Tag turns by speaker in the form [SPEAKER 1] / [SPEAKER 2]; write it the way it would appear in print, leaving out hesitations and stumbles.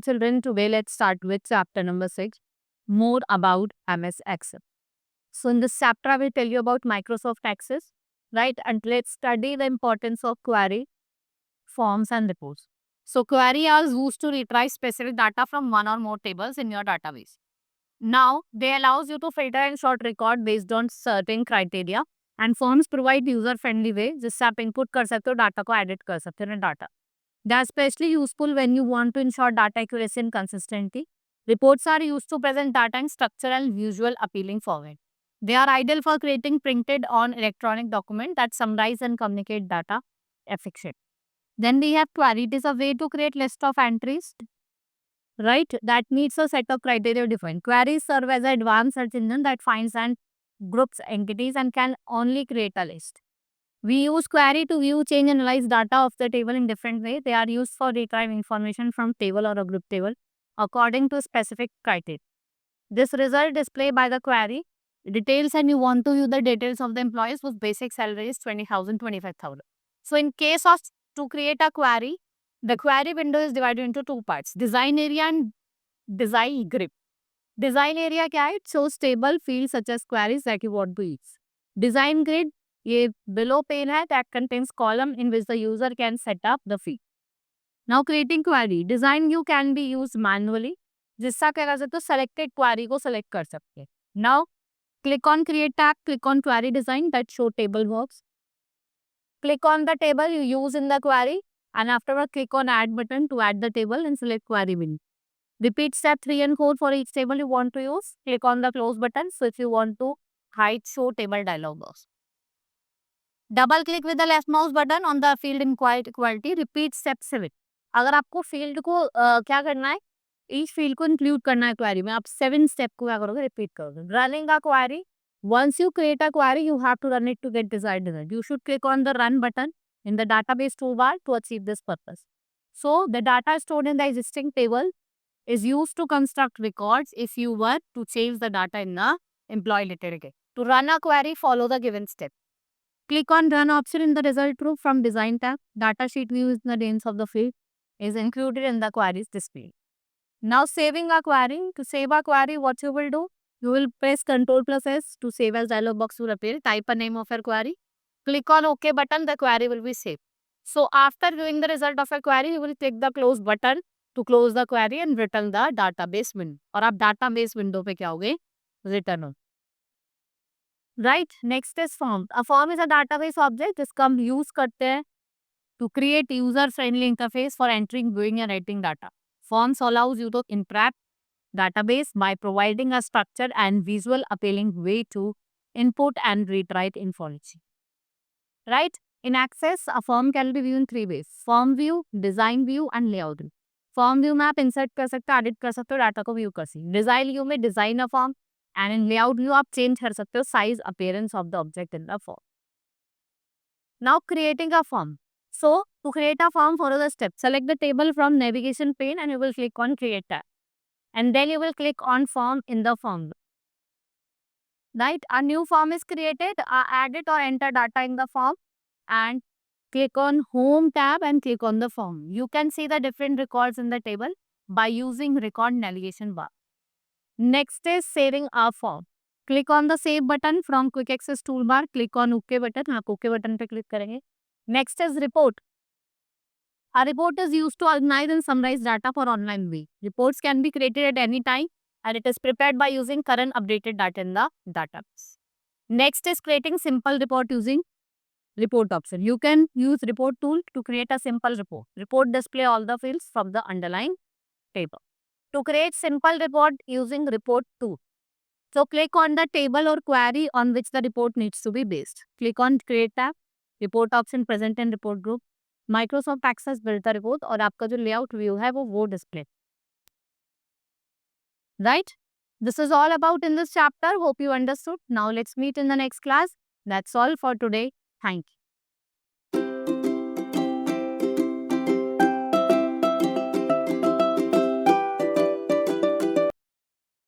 [SPEAKER 1] children, today let's start with chapter number 6, more about MS Excel. So in this chapter, I will tell you about Microsoft Access, right? And let's study the importance of query, forms and reports. So query are used to retrieve specific data from one or more tables in your database. Now, they allows you to filter and sort record based on certain criteria, and forms provide user friendly way जिससे आप input कर सकते हो, data को edit कर सकते हो data. They are especially useful when you want to ensure data accuracy and consistency. Reports are used to present data in structural and visual appealing format. They are ideal for creating printed on electronic document that summarize and communicate data efficiently. Then we have query. It is a way to create list of entries, right, that meets a set of criteria defined. Queries serve as an advanced search engine that finds and groups entities and can only create a list. We use query to view, change, and analyze data of the table in different ways. They are used for retrieving information from table or a group table according to specific criteria. This result displayed by the query details, and you want to view the details of the employees whose basic salary is 20,000, 25,000. So in case of to create a query, the query window is divided into two parts, design area and design grid. Design area क्या है? It shows table fields such as queries that you want to use. Design grid, ये below pane है, that contains column in which the user can set up the field. Now creating query, design view can be used manually. जिसका क्या कर सकते हो, selected query को select कर सकते हैं. Now click on create tab, click on query design that show table works. Click on the table you use in the query, and afterward click on add button to add the table and select query window. Repeat step 3 and 4 for each table you want to use. Click on the close button. So if you want to hide show table dialog box. Double click with the left mouse button on the field in quality. Repeat step 7. अगर आपको field को क्या करना है, each field को include करना है query में, आप 7 step को क्या करोगे, repeat करोगे. Running a query. Once you create a query, you have to run it to get desired result. You should click on the run button in the database toolbar to achieve this purpose. So the data stored in the existing table is used to construct records if you were to change the data in the employee letter again. To run a query, follow the given step. Click on run option in the result group from design tab. Data sheet view is the names of the field is included in the queries display. Now saving a query. To save a query, what you will do? You will press Ctrl+S to save as dialog box will appear. Type a name of your query. Click on OK button. The query will be saved. So after viewing the result of a query, you will click the close button to close the query and return the database window. और आप database window पे क्या होगे? Return हो. Right. Next is form. A form is a database object जिसका हम use करते हैं to create user-friendly interface for entering, viewing and writing data. Forms allows you to interact database by providing a structured and visual appealing way to input and retrieve information. Right? In Access, a form can be viewed in 3 ways. Form view, design view and layout view. Form view में आप insert कर सकते हो, edit कर सकते हो, data को view कर सकते हो. डिजाइन व्यू में design a form and in layout view आप चेंज कर सकते हो size appearance of the object in the form. Now creating a form. So to create a form, follow the step. Select the table from navigation pane and you will click on create tab and then you will click on form in the form. Right, a new form is created, add it or enter data in the form and click on Home tab and click on the form. You can see the different records in the table by using record navigation bar. Next is saving our form. Click on the Save button from Quick Access toolbar. Click on OK button. आप OK button पे click करेंगे. Next is report. A report is used to organize and summarize data for online view. Reports can be created at any time and it is prepared by using current updated data in the database. Next is creating simple report using report option. You can use report tool to create a simple report. Report display all the fields from the underlying table. To create simple report using report tool. So click on the table or query on which the report needs to be based. Click on create tab. Report option present in report group. Microsoft Access built the report और आपका जो layout view है वो display. Right? This is all about in this chapter. Hope you understood. Now let's meet in the next class. That's all for today. Thank you.